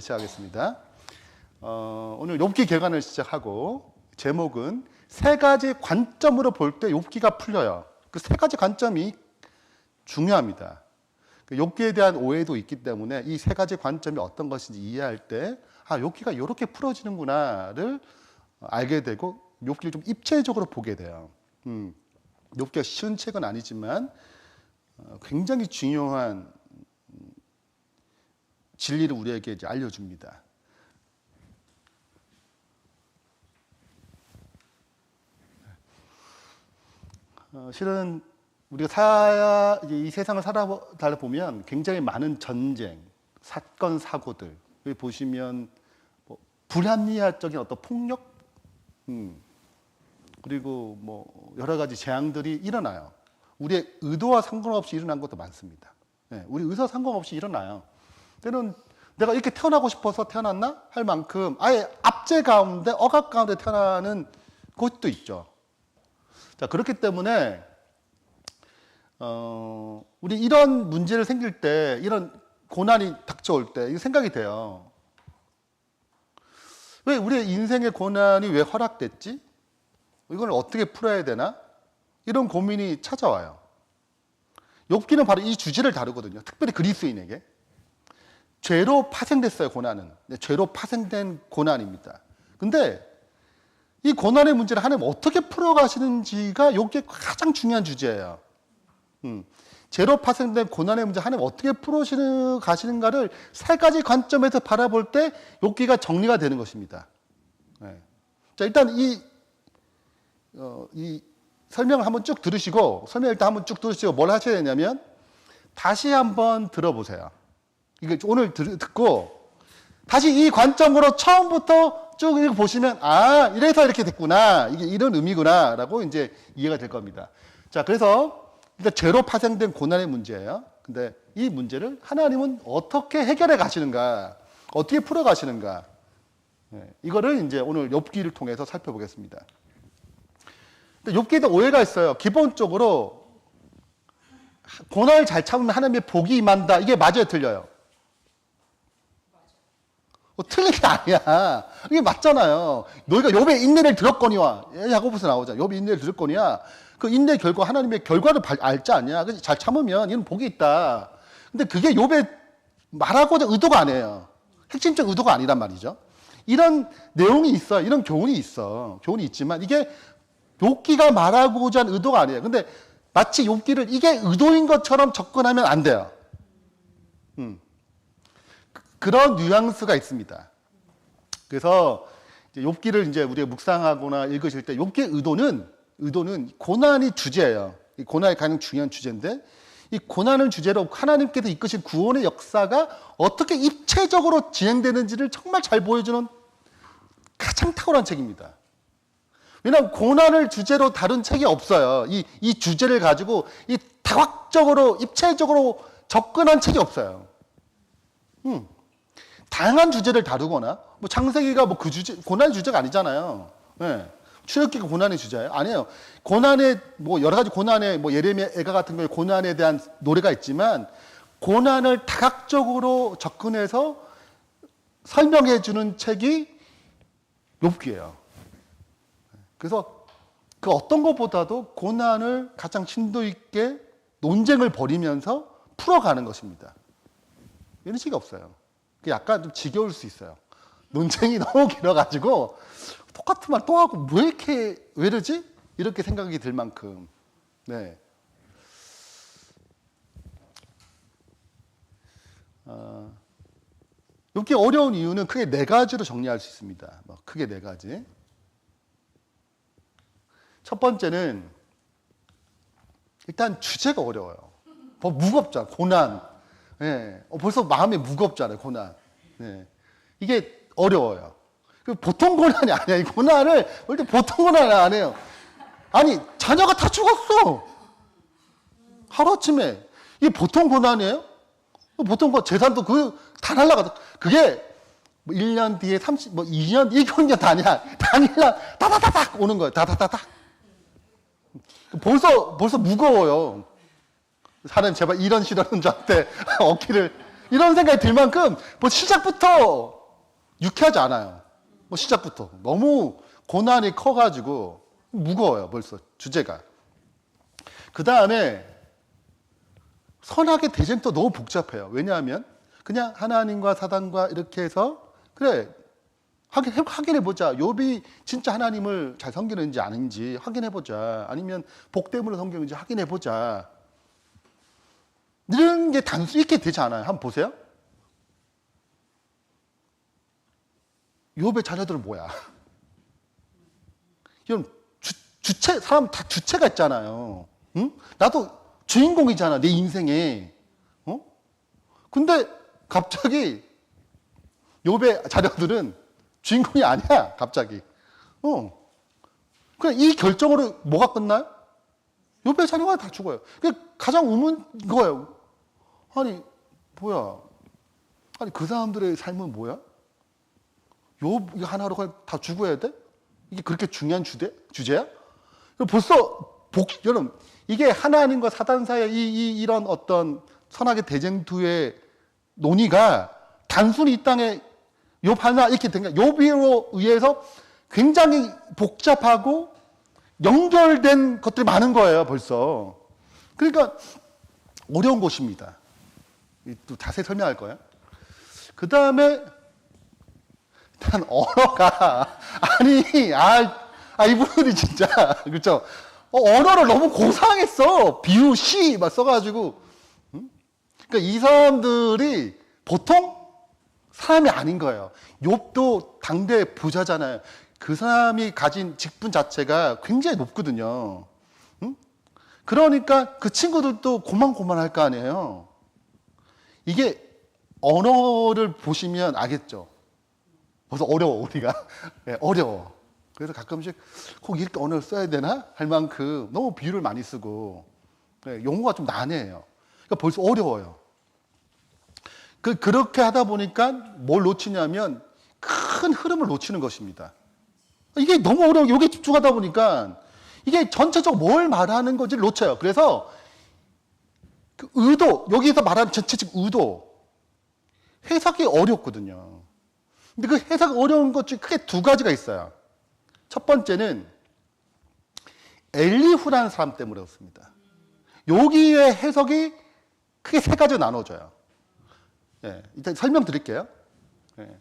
시작하겠습니다. 오늘 욥기 개관을 시작하고 제목은 세 가지 관점으로 볼 때 욥기가 풀려요. 그 세 가지 관점이 중요합니다. 욥기에 대한 오해도 있기 때문에 이 세 가지 관점이 어떤 것인지 이해할 때 욥기가 이렇게 풀어지는구나를 알게 되고 욥기를 좀 입체적으로 보게 돼요. 욥기가 쉬운 책은 아니지만 굉장히 중요한 진리를 우리에게 이제 알려줍니다. 실은 우리가 이 세상을 살아가다 보면 굉장히 많은 전쟁, 사건, 사고들 보시면 뭐 불합리화적인 어떤 폭력, 그리고 뭐 여러 가지 재앙들이 일어나요. 우리의 의도와 상관없이 일어난 것도 많습니다. 우리 의사 상관없이 일어나요. 때는 내가 이렇게 태어나고 싶어서 태어났나 할 만큼 아예 압제 가운데 억압 가운데 태어나는 곳도 있죠. 자, 그렇기 때문에 우리 이런 문제를 생길 때, 이런 고난이 닥쳐올 때 이 생각이 돼요. 왜 우리의 인생의 고난이 왜 허락됐지? 이걸 어떻게 풀어야 되나? 이런 고민이 찾아와요. 욥기는 바로 이 주제를 다루거든요. 특별히 그리스인에게. 죄로 파생됐어요, 고난은. 죄로 파생된 고난입니다. 근데 이 고난의 문제를 하나님 어떻게 풀어가시는지가 욥기의 가장 중요한 주제예요. 죄로 파생된 고난의 문제 하나님 어떻게 풀어가시는가를 세 가지 관점에서 바라볼 때 욥기가 정리가 되는 것입니다. 자, 일단 이 설명을 한번 쭉 들으시고, 뭘 하셔야 되냐면 다시 한번 들어보세요. 이게 오늘 듣고 다시 이 관점으로 처음부터 쭉 이렇게 보시면 이래서 이렇게 됐구나, 이게 이런 의미구나 라고 이제 이해가 될 겁니다. 자, 그래서 일단 죄로 파생된 고난의 문제예요. 근데 이 문제를 하나님은 어떻게 해결해 가시는가, 어떻게 풀어 가시는가, 이거를 이제 오늘 욥기를 통해서 살펴보겠습니다. 근데 욥기에도 오해가 있어요. 기본적으로 고난을 잘 참으면 하나님의 복이 임한다, 이게 맞아요, 틀려요? 틀린 게 아니야. 이게 맞잖아요. 너희가 욥의 인내를 들었거니와, 야고보서 나오잖아. 욥의 인내를 들었거니와, 그 인내 결과 하나님의 결과를 알지 않냐. 그래서 잘 참으면 이런 복이 있다. 근데 그게 욥의 말하고자 의도가 아니에요. 핵심적 의도가 아니란 말이죠. 이런 내용이 있어, 이런 교훈이 있어. 교훈이 있지만 이게 욥기가 말하고자 하는 의도가 아니에요. 근데 마치 욥기를 이게 의도인 것처럼 접근하면 안 돼요. 그런 뉘앙스가 있습니다. 그래서 욥기를 이제 우리가 묵상하거나 읽으실 때 욥기의 의도는 고난이 주제예요. 이 고난이 가장 중요한 주제인데, 이 고난을 주제로 하나님께서 이끄신 구원의 역사가 어떻게 입체적으로 진행되는지를 정말 잘 보여주는 가장 탁월한 책입니다. 왜냐하면 고난을 주제로 다룬 책이 없어요. 이 주제를 가지고 이 다각적으로 입체적으로 접근한 책이 없어요. 다양한 주제를 다루거나, 뭐 창세기가 뭐 그 주제, 고난의 주제가 아니잖아요. 출애굽기가 고난의 주제예요? 아니에요. 고난의 뭐 여러 가지 고난의 뭐 예레미야 애가 같은 경우에 고난에 대한 노래가 있지만, 고난을 다각적으로 접근해서 설명해 주는 책이 욥기예요. 그래서 그 어떤 것보다도 고난을 가장 심도 있게 논쟁을 벌이면서 풀어가는 것입니다. 이런 식이 없어요. 약간 좀 지겨울 수 있어요. 논쟁이 너무 길어가지고 똑같은 말 또 하고 왜 이러지? 이렇게 생각이 들 만큼. 이렇게 어려운 이유는 크게 네 가지로 정리할 수 있습니다. 크게 네 가지. 첫 번째는 일단 주제가 어려워요. 무겁잖아, 고난. 벌써 마음이 무겁잖아요, 고난. 이게 어려워요. 보통 고난이 아니야. 이 고난을 보통 고난이 아니에요. 아니, 자녀가 다 죽었어. 하루아침에. 이게 보통 고난이에요? 보통 재산도 다 날라가서. 그게 1년 뒤에 2년, 1년 아니야. 당일날 다다다닥 오는 거예요. 다다다닥. 벌써 무거워요. 하나님 제발 이런 시련은 저한테 없기를 이런 생각이 들 만큼 뭐 시작부터 유쾌하지 않아요. 뭐 시작부터 너무 고난이 커가지고 무거워요. 벌써 주제가. 그 다음에 선악의 대쟁도 너무 복잡해요. 왜냐하면 그냥 하나님과 사단과 이렇게 해서 그래 확인해보자. 욥이 진짜 하나님을 잘 섬기는지 아닌지 확인해보자. 아니면 복 때문에 섬기는지 확인해보자. 이런 게 단순히 이렇게 되지 않아요. 한번 보세요. 욥의 자녀들은 뭐야? 이런 주체, 사람 다 주체가 있잖아요. 응? 나도 주인공이잖아, 내 인생에. 어? 근데 갑자기 욥의 자녀들은 주인공이 아니야, 갑자기. 그냥 이 결정으로 뭐가 끝나요? 욥의 자녀가 다 죽어요. 가장 의문 거예요. 아니, 뭐야? 아니, 그 사람들의 삶은 뭐야? 욥 하나로 그냥 다 죽어야 돼? 이게 그렇게 중요한 주제야? 벌써 여러분, 이게 하나님과 사단 사이의 이런 어떤 선악의 대쟁투의 논의가 단순히 이 땅에 욥 하나 이렇게 된 게 욥으로 의해서 굉장히 복잡하고 연결된 것들이 많은 거예요, 벌써. 그러니까 어려운 곳입니다. 또 자세히 설명할 거예요. 그 다음에 일단 언어가 이분들이 진짜 그렇죠. 언어를 너무 고상했어. 비유, 시 막 써가지고. 그러니까 이 사람들이 보통 사람이 아닌 거예요. 욥도 당대 부자잖아요. 그 사람이 가진 직분 자체가 굉장히 높거든요. 그러니까 그 친구들도 고만고만할 거 아니에요. 이게 언어를 보시면 알겠죠. 벌써 어려워, 우리가. 네, 어려워. 그래서 가끔씩 꼭 이렇게 언어를 써야 되나? 할 만큼 너무 비유를 많이 쓰고, 네, 용어가 좀 난해해요. 그러니까 벌써 어려워요. 그렇게 하다 보니까 뭘 놓치냐면 큰 흐름을 놓치는 것입니다. 이게 너무 어려워. 여기에 집중하다 보니까 이게 전체적으로 뭘 말하는 건지를 놓쳐요. 그래서 그 의도, 여기서 말하는 전체적 의도, 해석이 어렵거든요. 근데 그 해석이 어려운 것 중에 크게 두 가지가 있어요. 첫 번째는 엘리후라는 사람 때문에 그렇습니다. 여기에 해석이 크게 세 가지로 나눠져요. 예, 일단 설명드릴게요. 예.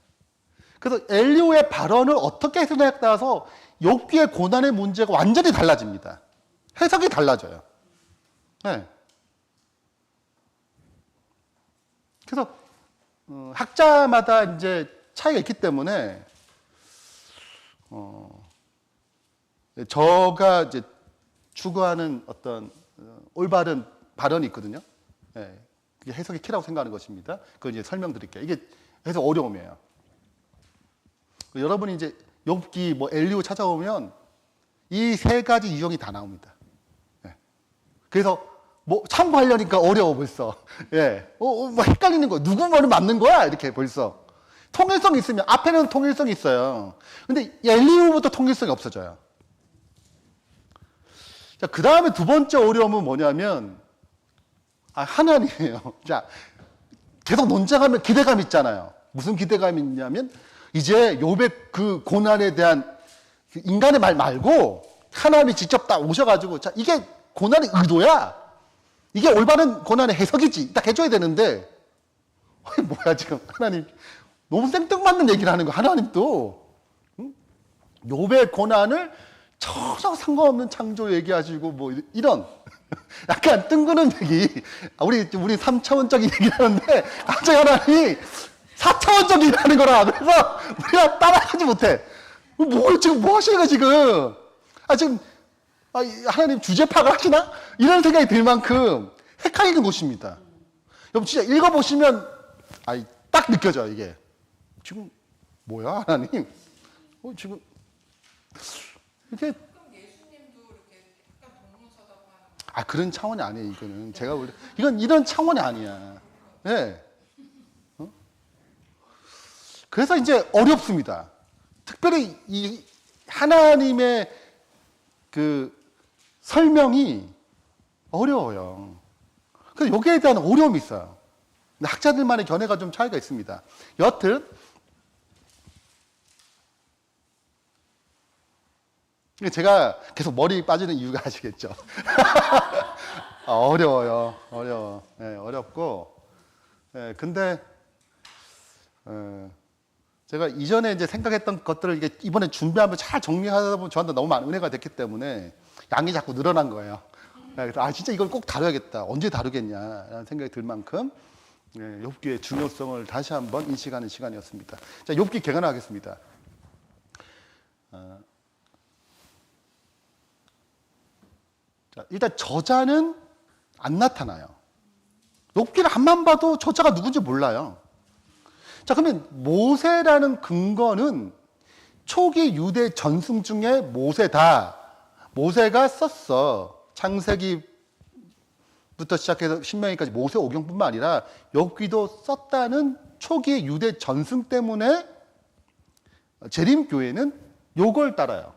그래서 엘리후의 발언을 어떻게 해석하냐에 따라서 욥기의 고난의 문제가 완전히 달라집니다. 해석이 달라져요. 예. 그래서 학자마다 이제 차이가 있기 때문에 저가 이제 추구하는 어떤 올바른 발언이 있거든요. 예. 그게 해석의 키라고 생각하는 것입니다. 그걸 이제 설명드릴게요. 이게 해석 어려움이에요. 여러분이 이제 욥기 뭐 엘리후 찾아오면 이 세 가지 유형이 다 나옵니다. 예. 그래서 뭐 참고하려니까 어려워 벌써. 예. 뭐 헷갈리는 거. 누구 말을 맞는 거야? 이렇게 벌써. 통일성이 있으면 앞에는 통일성이 있어요. 근데 엘리후부터 통일성이 없어져요. 자, 그 다음에 두 번째 어려움은 뭐냐면 하나님이에요. 자, 계속 논쟁하면 기대감 있잖아요. 무슨 기대감이 있냐면 이제 욥의 그 고난에 대한 인간의 말 말고 하나님이 직접 딱 오셔가지고 자, 이게 고난의 의도야. 이게 올바른 고난의 해석이지. 딱 해줘야 되는데 뭐야 지금 하나님 너무 생뚱맞는 얘기를 하는 거야. 하나님도 욥의 고난을 전혀 상관없는 창조 얘기하시고 뭐 이런 약간 뜬구는 얘기. 우리 3차원적인 얘기를 하는데 갑자기 하나님이 4차원적인 얘기를 하는 거라. 그래서 우리가 따라가지 못해. 지금 뭐 하시는 거야 지금. 지금 하나님 주제 파악을 하시나? 이런 생각이 들 만큼 헷갈리는 곳입니다. 여러분 진짜 읽어보시면 딱 느껴져요 이게. 지금 뭐야 하나님? 지금 이렇게 그런 차원이 아니에요, 이거는. 제가 원래, 이런 차원이 아니야. 네. 그래서 이제 어렵습니다. 특별히 이 하나님의 그 설명이 어려워요. 그래서 여기에 대한 어려움이 있어요. 근데 학자들만의 견해가 좀 차이가 있습니다. 여튼 제가 계속 머리 빠지는 이유가 아시겠죠? 어려워요. 네, 어렵고. 네, 근데 제가 이전에 이제 생각했던 것들을 이번에 준비하면서 잘 정리하다 보면 저한테 너무 많은 은혜가 됐기 때문에 양이 자꾸 늘어난 거예요. 네, 그래서 진짜 이걸 꼭 다뤄야겠다. 언제 다루겠냐라는 생각이 들 만큼 욥기의 중요성을 다시 한번 인식하는 시간이었습니다. 자, 욥기 개관하겠습니다. 자, 일단 저자는 안 나타나요. 욥기를 한만 봐도 저자가 누군지 몰라요. 자, 그러면 모세라는 근거는 초기 유대 전승 중에 모세다. 모세가 썼어. 창세기부터 시작해서 신명기까지 모세 오경뿐만 아니라 욥기도 썼다는 초기 유대 전승 때문에 재림교회는 요걸 따라요.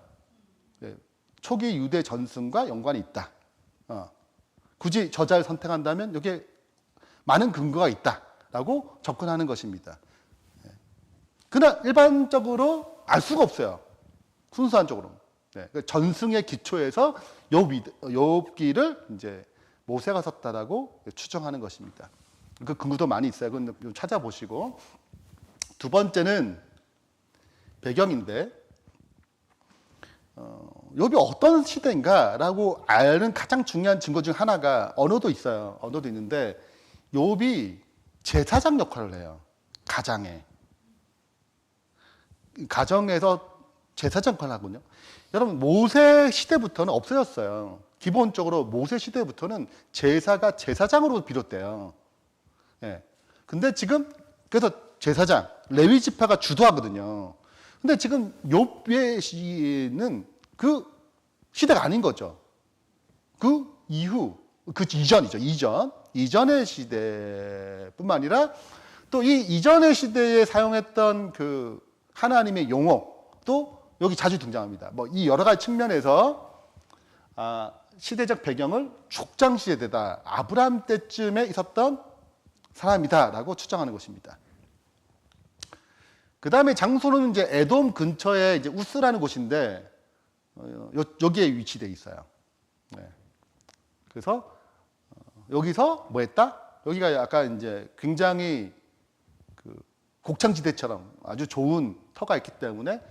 초기 유대 전승과 연관이 있다. 굳이 저자를 선택한다면 여기에 많은 근거가 있다라고 접근하는 것입니다. 그러나 일반적으로 알 수가 없어요. 순수한적으로. 전승의 기초에서 욥기를 이제 모세가 썼다라고 추정하는 것입니다. 그 근거도 많이 있어요. 그건 좀 찾아보시고. 두 번째는 배경인데, 욥이 어떤 시대인가라고 아는 가장 중요한 증거 중 하나가 언어도 있어요. 언어도 있는데 욥이 제사장 역할을 해요. 가정에서 제사장 역할을 하거든요. 여러분, 모세 시대부터는 없어졌어요. 기본적으로 모세 시대부터는 제사가 제사장으로 비롯돼요. 근데 지금 그래서 제사장, 레위 지파가 주도하거든요. 근데 지금 욥의 시는 그 시대가 아닌 거죠. 그 이후, 그 이전이죠. 이전의 시대뿐만 아니라 또 이 이전의 시대에 사용했던 그 하나님의 용어도 여기 자주 등장합니다. 뭐 이 여러 가지 측면에서 시대적 배경을 족장 시대다, 아브라함 때쯤에 있었던 사람이다라고 추정하는 것입니다. 그 다음에 장소는 이제 에돔 근처에 이제 우스라는 곳인데 여기에 위치되어 있어요. 그래서 여기서 뭐 했다? 여기가 약간 이제 굉장히 그 곡창지대처럼 아주 좋은 터가 있기 때문에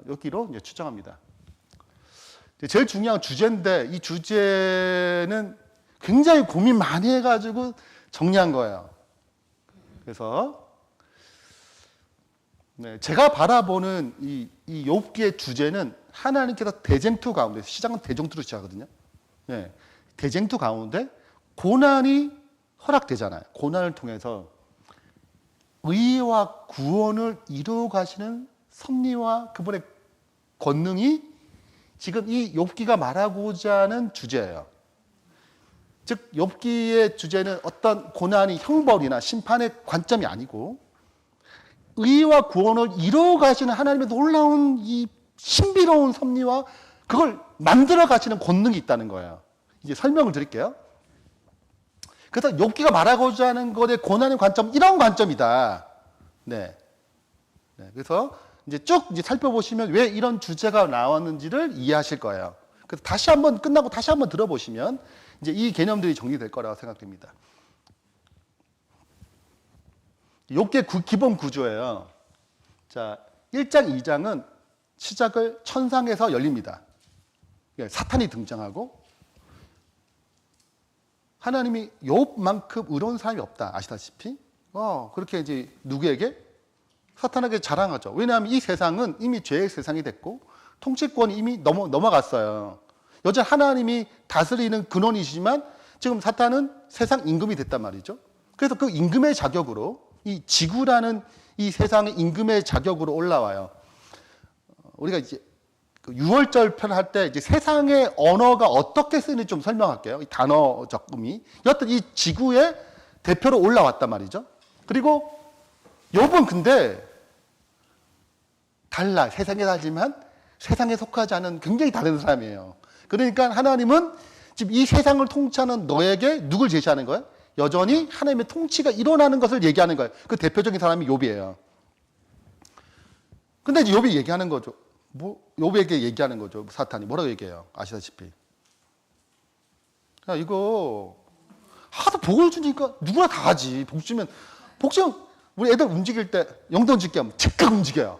여기로 이제 추정합니다. 제일 중요한 주제인데 이 주제는 굉장히 고민 많이 해가지고 정리한 거예요. 그래서 제가 바라보는 이 욥기의 주제는 하나님께서 대쟁투 가운데, 시작은 대쟁투로 시작하거든요. 대쟁투 가운데 고난이 허락되잖아요. 고난을 통해서 의와 구원을 이루어 가시는 섭리와 그분의 권능이 지금 이 욥기가 말하고자 하는 주제예요. 즉 욥기의 주제는 어떤 고난이 형벌이나 심판의 관점이 아니고 의와 구원을 이루어 가시는 하나님의 놀라운 이 신비로운 섭리와 그걸 만들어 가시는 권능이 있다는 거예요. 이제 설명을 드릴게요. 그래서 욥기가 말하고자 하는 것의 고난의 관점, 이런 관점이다. 그래서 이제 쭉 이제 살펴보시면 왜 이런 주제가 나왔는지를 이해하실 거예요. 그래서 다시 한번 끝나고 다시 한번 들어보시면 이제 이 개념들이 정리될 거라고 생각됩니다. 욥기의 기본 구조예요. 자, 1장, 2장은 시작을 천상에서 열립니다. 사탄이 등장하고 하나님이 욥만큼 의로운 사람이 없다. 아시다시피. 그렇게 이제 누구에게? 사탄에게 자랑하죠. 왜냐하면 이 세상은 이미 죄의 세상이 됐고 통치권이 이미 넘어갔어요. 여전히 하나님이 다스리는 근원이시지만 지금 사탄은 세상 임금이 됐단 말이죠. 그래서 그 임금의 자격으로 이 지구라는 이 세상의 임금의 자격으로 올라와요. 우리가 이제 유월절 편 할 때 이제 세상의 언어가 어떻게 쓰는지 좀 설명할게요. 이 단어적 의미. 여튼 이 지구의 대표로 올라왔단 말이죠. 그리고 욥은 근데 달라. 세상에 살지만 세상에 속하지 않은 굉장히 다른 사람이에요. 그러니까 하나님은 지금 이 세상을 통치하는 너에게 누굴 제시하는 거예요? 여전히 하나님의 통치가 일어나는 것을 얘기하는 거예요. 그 대표적인 사람이 욥이에요. 근데 이제 욥이 얘기하는 거죠. 욥에게 얘기하는 거죠. 사탄이 뭐라고 얘기해요? 아시다시피. 야, 이거 하도 복을 주니까 누구나 다 하지. 복 주면 우리 애들 움직일 때 영돈 줄게 하면 즉각 움직여요.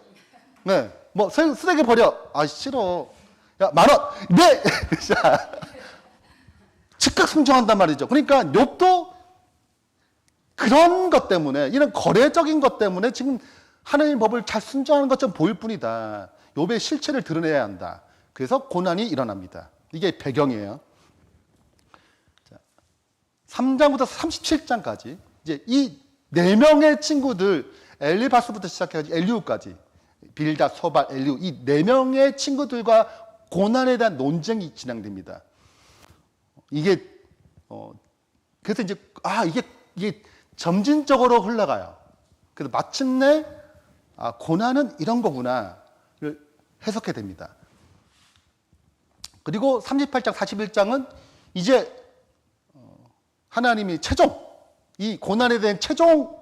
네, 뭐 쓰레기 버려. 아 싫어. 야 10,000원. 네. 즉각 순종한단 말이죠. 그러니까 욥도 그런 것 때문에, 이런 거래적인 것 때문에 지금 하나님의 법을 잘 순종하는 것처럼 보일 뿐이다. 욥의 실체를 드러내야 한다. 그래서 고난이 일어납니다. 이게 배경이에요. 자, 3장부터 37장까지 이제 이 4명의 친구들, 엘리바스부터 시작해가지고 엘리후까지, 빌닷, 소발, 엘리후, 이 4명의 친구들과 고난에 대한 논쟁이 진행됩니다. 이게 그래서 이제 이게 점진적으로 흘러가요. 그래서 마침내 고난은 이런 거구나를 해석해 됩니다. 그리고 38장, 41장은 이제 하나님이 이 고난에 대한 최종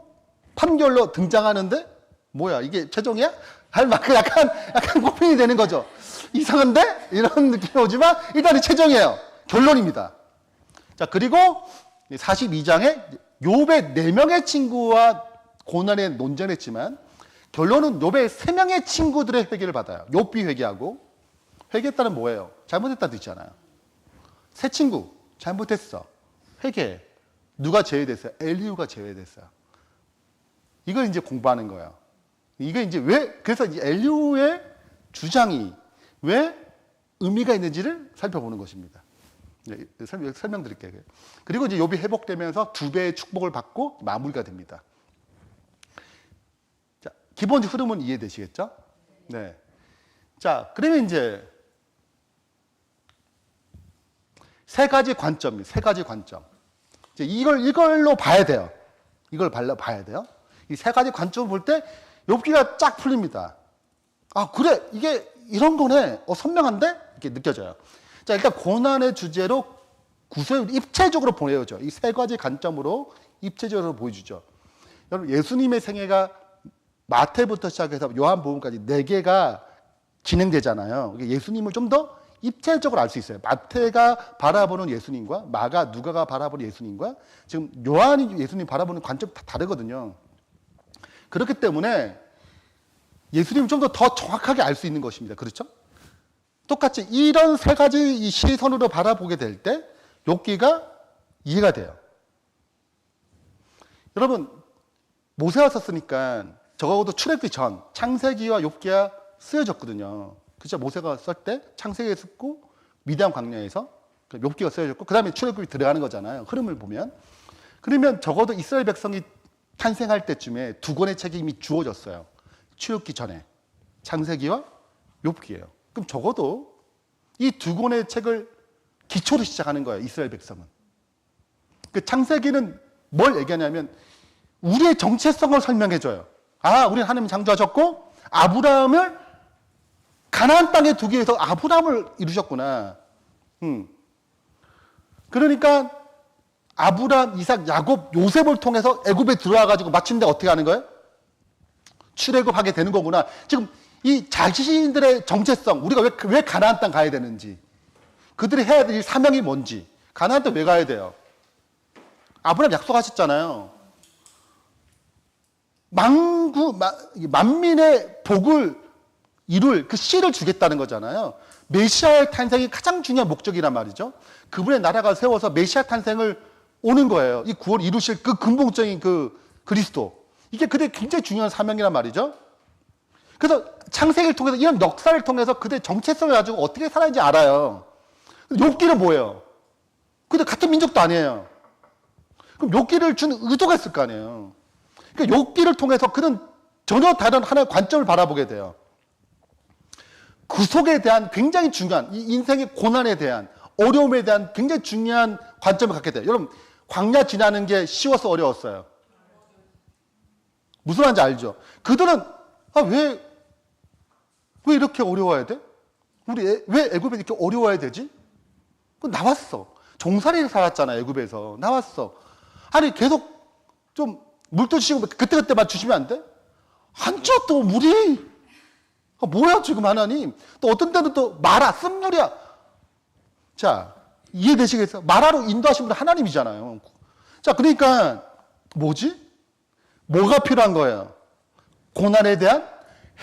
판결로 등장하는데, 뭐야 이게 최종이야? 할 만큼 약간 고민이 되는 거죠. 이상한데? 이런 느낌이 오지만 일단은 최종이에요. 결론입니다. 자, 그리고 42장에 욥의 4명의 친구와 고난에 논쟁했지만 결론은 욥의 3명의 친구들의 회개를 받아요. 욥이 회개하고, 회개했다는 뭐예요? 잘못했다는 뜻이잖아요. 새 친구 잘못했어. 회개해. 누가 제외됐어요? 엘리후가 제외됐어요. 이걸 이제 공부하는 거예요. 이게 이제 그래서 이제 엘리후의 주장이 왜 의미가 있는지를 살펴보는 것입니다. 네, 설명드릴게요. 그리고 이제 욥이 회복되면서 2배의 축복을 받고 마무리가 됩니다. 자, 기본 흐름은 이해되시겠죠? 네. 자, 그러면 이제 세 가지 관점. 이제 이걸로 봐야 돼요. 이걸 봐야 돼요. 이 세 가지 관점을 볼 때 욥기가 쫙 풀립니다. 아, 그래. 이게 이런 거네. 선명한데? 이렇게 느껴져요. 자, 일단 고난의 주제로 구세를 입체적으로 보여줘. 이 세 가지 관점으로 입체적으로 보여주죠. 여러분, 예수님의 생애가 마태부터 시작해서 요한복음까지 4개가 진행되잖아요. 예수님을 좀 더 입체적으로 알 수 있어요. 마태가 바라보는 예수님과 마가, 누가가 바라보는 예수님과 지금 요한이 예수님 바라보는 관점이 다 다르거든요. 그렇기 때문에 예수님을 좀 더 정확하게 알 수 있는 것입니다. 그렇죠? 똑같이 이런 세 가지 이 시선으로 바라보게 될 때 욥기가 이해가 돼요. 여러분, 모세가 썼으니까 적어도 출애굽기 전 창세기와 욥기가 쓰여졌거든요. 그렇죠? 모세가 쓸 때 창세기에 쓰고 미디안 광야에서 욥기가 쓰여졌고 그 다음에 출애굽이 들어가는 거잖아요. 흐름을 보면. 그러면 적어도 이스라엘 백성이 탄생할 때쯤에 2권의 책이 이미 주어졌어요. 출애굽기 전에 창세기와 욥기예요. 그럼 적어도 이 2권의 책을 기초로 시작하는 거예요. 이스라엘 백성은. 그 창세기는 뭘 얘기하냐면 우리의 정체성을 설명해줘요. 우리는 하나님 창조하셨고 아브라함을 가나안 땅에 두기 위해서 아브라함을 이루셨구나. 그러니까 아브라함, 이삭, 야곱, 요셉을 통해서 애굽에 들어와가지고 마침내 어떻게 하는 거예요? 출애굽하게 되는 거구나. 지금 이 자신들의 정체성, 우리가 왜 가나안 땅 가야 되는지, 그들이 해야 될 사명이 뭔지, 가나안 땅 왜 가야 돼요? 아브라함 약속하셨잖아요. 만민의 복을 이룰 그 씨를 주겠다는 거잖아요. 메시아의 탄생이 가장 중요한 목적이란 말이죠. 그분의 나라가 세워서 메시아 탄생을 오는 거예요. 이 구원을 이루실 그 근본적인 그 그리스도. 이게 그들의 굉장히 중요한 사명이란 말이죠. 그래서 창세기를 통해서 이런 역사를 통해서 그들의 정체성을 가지고 어떻게 살아야지 알아요. 욥기는 뭐예요? 근데 같은 민족도 아니에요. 그럼 욥기를 준 의도가 있을 거 아니에요. 그러니까 욥기를 통해서 그는 전혀 다른 하나의 관점을 바라보게 돼요. 구속에 대한 굉장히 중요한, 이 인생의 고난에 대한, 어려움에 대한 굉장히 중요한 관점을 갖게 돼요. 여러분, 광야 지나는 게 쉬워서 어려웠어요? 무슨 말인지 알죠? 그들은 왜 이렇게 어려워야 돼? 왜 애굽에 이렇게 어려워야 되지? 나왔어. 종살이를 살았잖아, 애굽에서. 나왔어. 아니 계속 좀 물도 주시고 그때그때만 주시면 안 돼? 안 줘 또 물이. 뭐야 지금 하나님. 또 어떤 때는 또 마라 쓴물이야. 자 이해되시겠어요? 마라로 인도하신 분은 하나님이잖아요. 자 그러니까 뭐지? 뭐가 필요한 거예요? 고난에 대한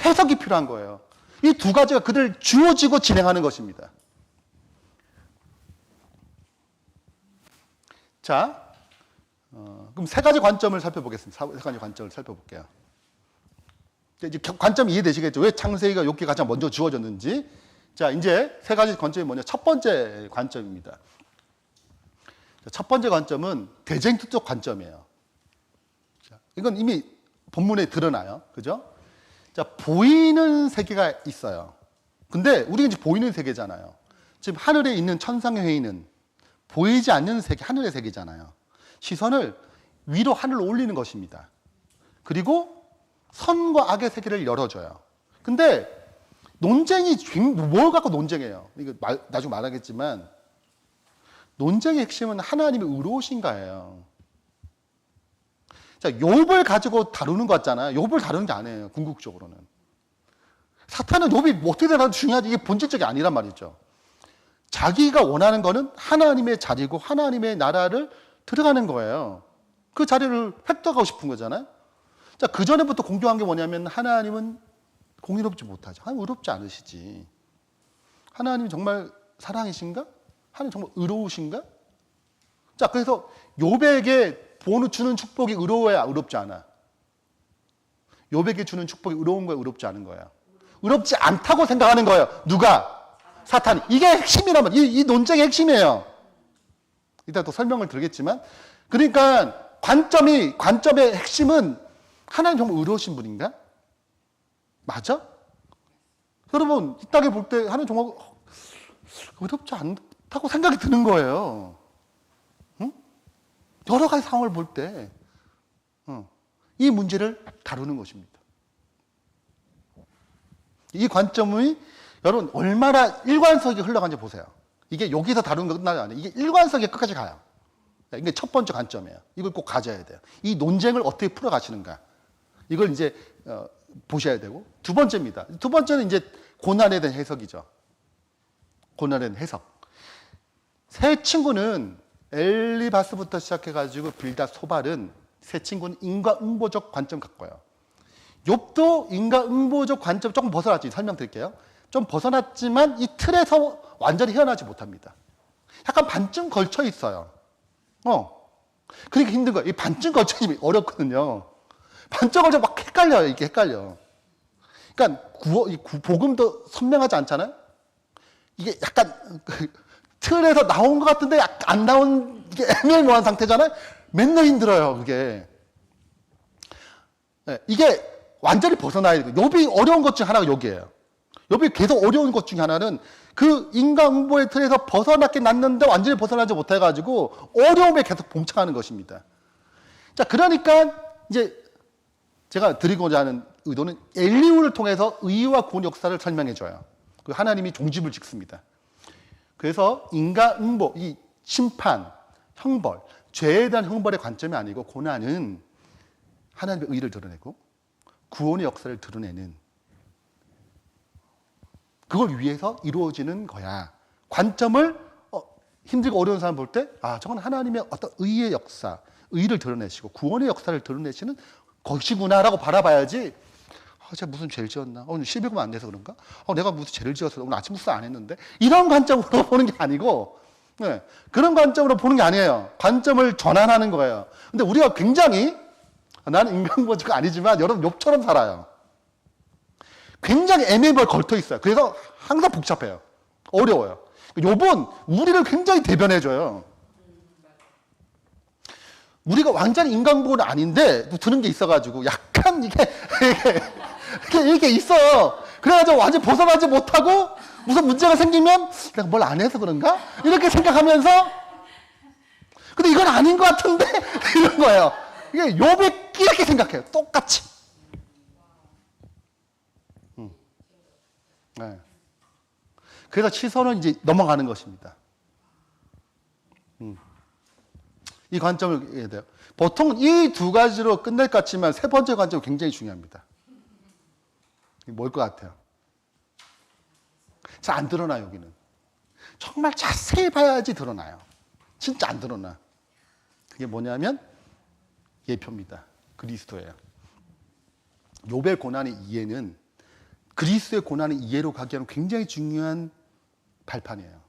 해석이 필요한 거예요. 이 두 가지가 그들 주어지고 진행하는 것입니다. 자, 그럼 세 가지 관점을 살펴보겠습니다. 세 가지 관점을 살펴볼게요. 이제 관점 이해되시겠죠? 왜 창세기가 욥기가 가장 먼저 주어졌는지. 자, 이제 세 가지 관점이 뭐냐? 첫 번째 관점입니다. 첫 번째 관점은 대쟁투적 관점이에요. 자, 이건 이미 본문에 드러나요. 그죠? 자, 보이는 세계가 있어요. 근데 우리가 이제 보이는 세계잖아요. 지금 하늘에 있는 천상의 회의는 보이지 않는 세계, 하늘의 세계잖아요. 시선을 위로 하늘로 올리는 것입니다. 그리고 선과 악의 세계를 열어줘요. 근데 논쟁이 뭘 갖고 논쟁해요? 이거 나중에 말하겠지만 논쟁의 핵심은 하나님의 의로우신가예요. 자, 욥을 가지고 다루는 것 같잖아요. 욥을 다루는 게 아니에요. 궁극적으로는. 사탄은 욥이 어떻게 되나 중요하지. 이게 본질적이 아니란 말이죠. 자기가 원하는 거는 하나님의 자리고 하나님의 나라를 들어가는 거예요. 그 자리를 획득하고 싶은 거잖아요. 자, 그 전에부터 공경한 게 뭐냐면 하나님은 공의롭지 못하죠. 하나님 의롭지 않으시지. 하나님 정말 사랑이신가? 하나님 정말 의로우신가? 자, 그래서 욥에게 주는 축복이 의로워야 의롭지 않아. 욥에게 주는 축복이 의로운 거야, 의롭지 않은 거야. 의롭지 않다고 생각하는 거예요. 누가? 사탄이. 이게 핵심이라면 이 논쟁의 핵심이에요. 이따 또 설명을 드리겠지만, 그러니까 관점의 핵심은 하나님 정말 의로우신 분인가? 맞아? 여러분 이 땅에 볼 때 하나님 정말 의롭지 않다고 생각이 드는 거예요. 응? 여러 가지 상황을 볼 때 이 문제를 다루는 것입니다. 이 관점이 여러분 얼마나 일관성이 흘러간지 보세요. 이게 여기서 다루는 거 끝나지 않아요. 이게 일관성이 끝까지 가요. 이게 첫 번째 관점이에요. 이걸 꼭 가져야 돼요. 이 논쟁을 어떻게 풀어가시는가. 이걸 이제 보셔야 되고. 두 번째입니다. 두 번째는 이제 고난에 대한 해석이죠. 고난에 대한 해석. 세 친구는 엘리바스부터 시작해가지고 빌닷, 소발은 세 친구는 인과응보적 관점 갖고요. 욥도 인과응보적 관점 조금 벗어났지. 설명드릴게요. 좀 벗어났지만 이 틀에서 완전히 헤어나지 못합니다. 약간 반쯤 걸쳐 있어요. 그러니까 힘든 거예요. 이 반쯤 걸쳐 있으면 어렵거든요. 반쯤 걸쳐 막 헷갈려요. 이게 헷갈려. 그러니까 복음도 선명하지 않잖아요. 이게 약간 틀에서 나온 것 같은데 안 나온 이게 애매모호한 상태잖아요. 맨날 힘들어요. 그게. 네, 이게 완전히 벗어나야 돼요. 욥이 어려운 것 중 하나가 여기예요. 욥이 계속 어려운 것 중에 하나는 그 인과응보의 틀에서 벗어나게 났는데 완전히 벗어나지 못해가지고 어려움에 계속 봉착하는 것입니다. 자, 그러니까 이제 제가 드리고자 하는 의도는 엘리후를 통해서 의와 구원 역사를 설명해줘요. 그 하나님이 종집을 짓습니다. 그래서 인과응보, 이 심판, 형벌, 죄에 대한 형벌의 관점이 아니고 고난은 하나님의 의를 드러내고 구원의 역사를 드러내는 그걸 위해서 이루어지는 거야. 관점을 힘들고 어려운 사람 볼 때 저건 하나님의 어떤 의의 역사, 의를 드러내시고 구원의 역사를 드러내시는 것이구나라고 바라봐야지 제가 무슨 죄를 지었나? 오늘 11금 안 돼서 그런가? 내가 무슨 죄를 지어서 오늘 아침 묵사 안 했는데? 이런 관점으로 보는 게 아니고 네, 그런 관점으로 보는 게 아니에요. 관점을 전환하는 거예요. 근데 우리가 굉장히 나는 인간보조가 아니지만 여러분 욥처럼 살아요. 굉장히 애매모호하게 걸터 있어요. 그래서 항상 복잡해요. 어려워요. 욥은 우리를 굉장히 대변해줘요. 우리가 완전히 인간보호는 아닌데 드는 게 있어가지고 약간 이게 있어요. 그래가지고 완전 벗어나지 못하고 무슨 문제가 생기면 내가 뭘 안 해서 그런가? 이렇게 생각하면서 근데 이건 아닌 것 같은데? 이런 거예요. 이게 욥이 이렇게 생각해요. 똑같이. 네. 그래서 시선은 이제 넘어가는 것입니다. 이 관점을 이해해야 돼요. 보통 이 두 가지로 끝낼 것 같지만 세 번째 관점은 굉장히 중요합니다. 뭘 것 같아요? 잘 안 드러나요, 여기는. 정말 자세히 봐야지 드러나요. 진짜 안 드러나. 그게 뭐냐면 예표입니다. 그리스도예요. 욥의 고난의 이해는 그리스도의 고난의 이해로 가기 위한 굉장히 중요한 발판이에요.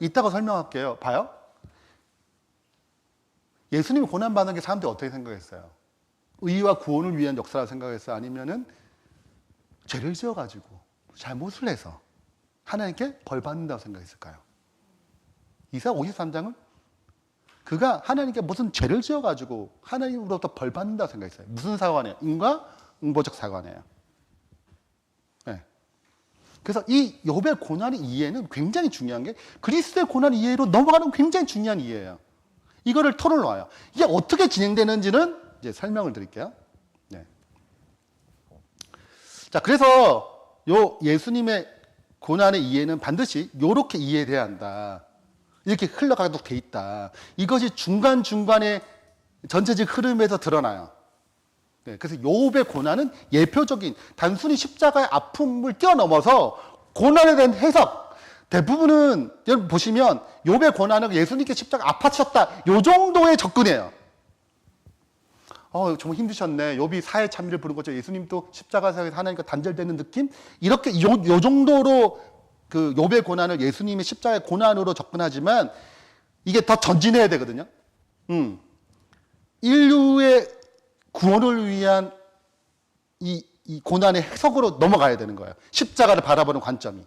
이따가 설명할게요. 봐요. 예수님이 고난받는 게 사람들이 어떻게 생각했어요? 의와 구원을 위한 역사라 생각했어요? 아니면은 죄를 지어가지고 잘못을 해서 하나님께 벌 받는다고 생각했을까요? 이사야 53장은 그가 하나님께 무슨 죄를 지어가지고 하나님으로부터 벌 받는다고 생각했어요. 무슨 사관이에요? 인과 응보적 사관이에요. 네. 그래서 이 욥의 고난의 이해는 굉장히 중요한 게 그리스도의 고난 이해로 넘어가는 굉장히 중요한 이해예요. 이거를 토론을 놔요. 이게 어떻게 진행되는지는 이제 설명을 드릴게요. 네. 자, 그래서 요 예수님의 고난의 이해는 반드시 이렇게 이해돼야 한다. 이렇게 흘러가도록 돼 있다. 이것이 중간중간에 전체적 흐름에서 드러나요. 네, 그래서 욥의 고난은 예표적인 단순히 십자가의 아픔을 뛰어넘어서 고난에 대한 해석. 대부분은 여러분 보시면 욥의 고난은 예수님께 십자가 아파하셨다. 요 정도의 접근이에요. 정말 힘드셨네. 욥이 사회 참의를 부른 거죠. 예수님도 십자가에서 하나님과 단절되는 느낌? 이렇게 요 정도로 그 욥의 고난을 예수님의 십자가의 고난으로 접근하지만 이게 더 전진해야 되거든요. 인류의 구원을 위한 이 고난의 해석으로 넘어가야 되는 거예요. 십자가를 바라보는 관점이.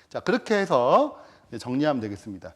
자, 그렇게 해서 정리하면 되겠습니다.